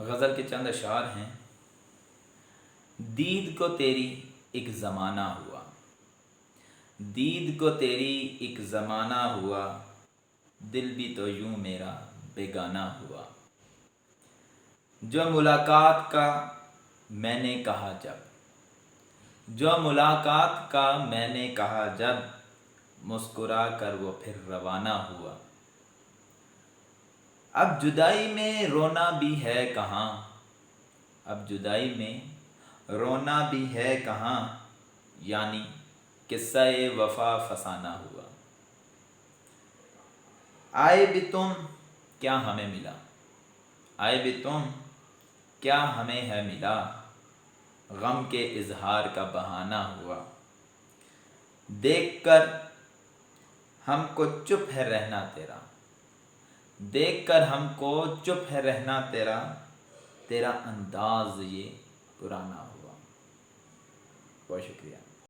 غزل کے چند اشعار ہیں۔ دید کو تیری ایک زمانہ ہوا، دید کو تیری ایک زمانہ ہوا، دل بھی تو یوں میرا بیگانہ ہوا۔ جو ملاقات کا میں نے کہا جب، جو ملاقات کا میں نے کہا جب، مسکرا کر وہ پھر روانہ ہوا۔ اب جدائی میں رونا بھی ہے کہاں، اب جدائی میں رونا بھی ہے کہاں، یعنی قصہ وفا فسانہ ہوا۔ آئے بھی تم کیا ہمیں ملا، آئے بھی تم کیا ہمیں ہے ملا، غم کے اظہار کا بہانہ ہوا۔ دیکھ کر ہم کو چپ ہے رہنا تیرا، دیکھ کر ہم کو چپ ہے رہنا تیرا، تیرا انداز یہ پرانا ہوا۔ بہت شکریہ۔